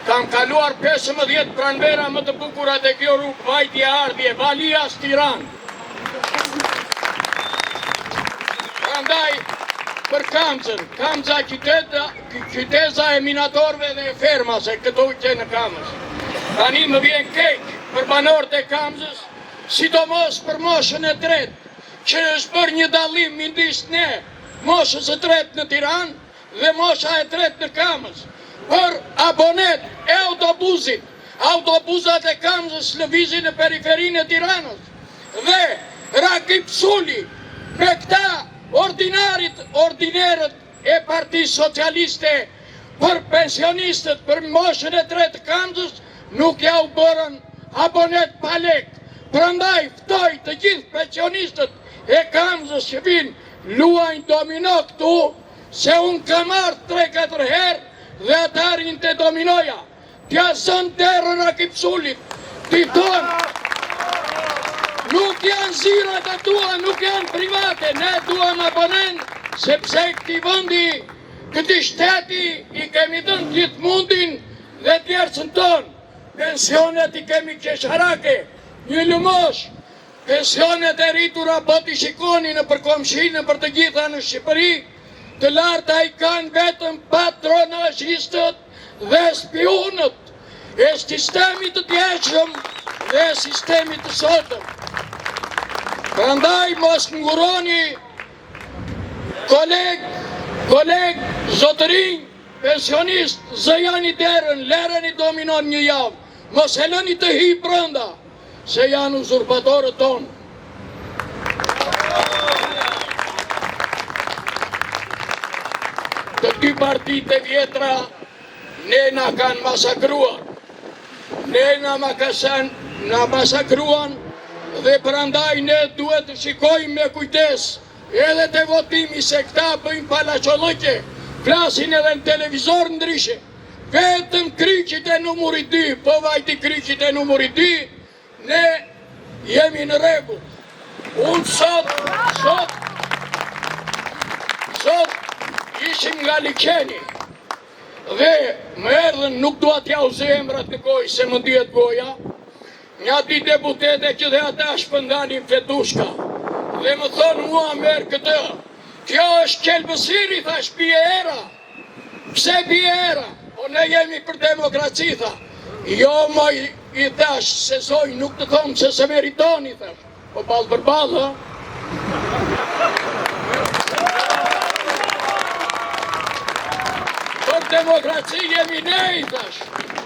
Kam kaluar 15 pranvera më të bukura të kjo rrugë Vajtje Ardhje, Valias, Tiranë. Prandaj, për Kamzën, Kamza qyteza e minatorëve dhe e fermase, këto që në Kamës. Tani më vjen keq për banorët e Kamzës, sidomos për moshën e tretë, që është bërë një dallim midis ne, moshës e tretë në Tiranë dhe mosha e tretë në Kamës. Për abonet e autobusit, autobusat e Kamzës lëvizin në periferinë e Tiranës. Dhe Rakip Suli me këta ordinerët e Partisë Socialiste për pensionistët, për moshën e tretë të Kamzës, nuk ja u bërën abonet pa lek. Prandaj ftoj të gjithë pensionistët e Kamzës që vinë luajnë domino këtu, se unë kam marrë 3-4 herë dhe ata rinë të dominoja. T'ja zënë terën Rakip Sulit, t'i thonë, nuk janë zirat e tua, nuk janë private, ne duam abonen, sepse këti vëndi, këti shteti, i kemi dhënë gjithë mundin dhe tjerësën tonë. Pensionet i kemi qesharake, një lumosh, pensionet e rritura po t'i shikoni në përkomshinë për të gjitha në Shqipëri, të larta i kanë vetëm patronazhistët dhe spionët e sistemit të djeshëm dhe sistemit të sotëm. Prandaj mos nguroni koleg, zotërinj, pensionist, zëjani derën, lerën i dominon një javë, mos e lëni të hi brënda, se janë uzurpatorët tonë. Të dy partit e vjetra, ne na kanë masakruar. Ne na masakruan dhe prandaj ne duhet të shikojmë me kujdes edhe të votimi se këta bëjmë palaqollëqe, flasin edhe në televizor ndryshe. Vetëm kryqit e numëri 2, po vajti kryqit e numëri 2, ne jemi në rregull. Unë sot ishim nga Liqeni dhe më erdhën, nuk dua t'ja u zemrat në gojë se më ndihet goja, një ati deputete që dhe ata shpëndanin fetushka dhe më thonë mua merë këtë, kjo është qelbësiri, thash, bie era. Pse bie era? Po ne jemi për demokraci, tha. Jo, ma i thash, se zoj nuk të thonë që se meritoni, thash. Po balë për balë, për demokraci jemi ne, i thash.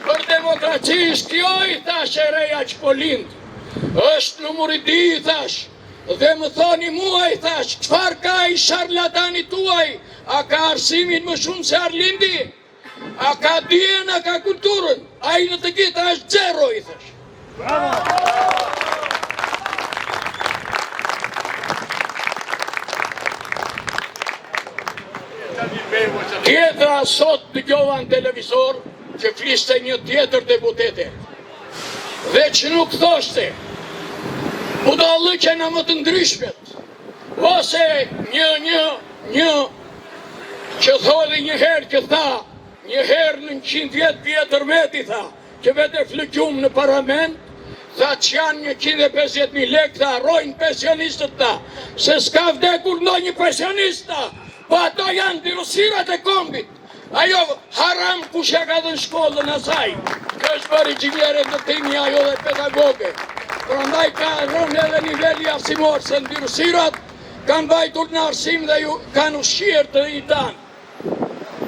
Për demokraci është kjo, i thash, e reja që po lindë. është numëri 2, i thash. Dhe më thoni mua, i thash, qëfar ka i sharlatani tuaj? A ka arsimin më shumë se Arlindi? A ka dijen, a ka kulturën? A i në të gjitha është 0, i thash. Tjetra sot të gjova në televizor që fliste një tjetër deputete dhe që nuk thoshte budallëqe në më të ndryshmet ose një që thodi një herë që tha një herë në 110 vjetër veti tha që vete flëgjum në parlament tha që janë 150.000 lek tha rojnë pensionistët tha se s'ka vdekur ndonjë pensionist tha. Po ato janë virusirat e kombit. Ajo haram kush ja ka dhënë shkollën asaj. Kjo është bërë inxhiniere ndërtimi ajo dhe pedagoge. Prandaj ka rënë edhe niveli arsimor se në virusirat kanë vajtur në arsim dhe kanë ushqyer të tanë.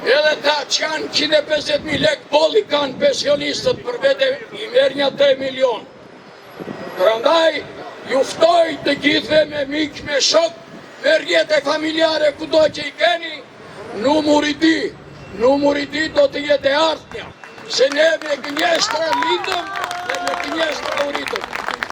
Edhe ta që janë 150.000 lek bolli kanë pensionistët për vete i merr një 3 milion. Prandaj ju ftoj të gjithëve me miq, me shok, me rrjete familjare kudo që i keni, numëri 2 do të jetë e ardhmja, se ne me gënjeshtra lindëm dhe me gënjeshtra u rritëm.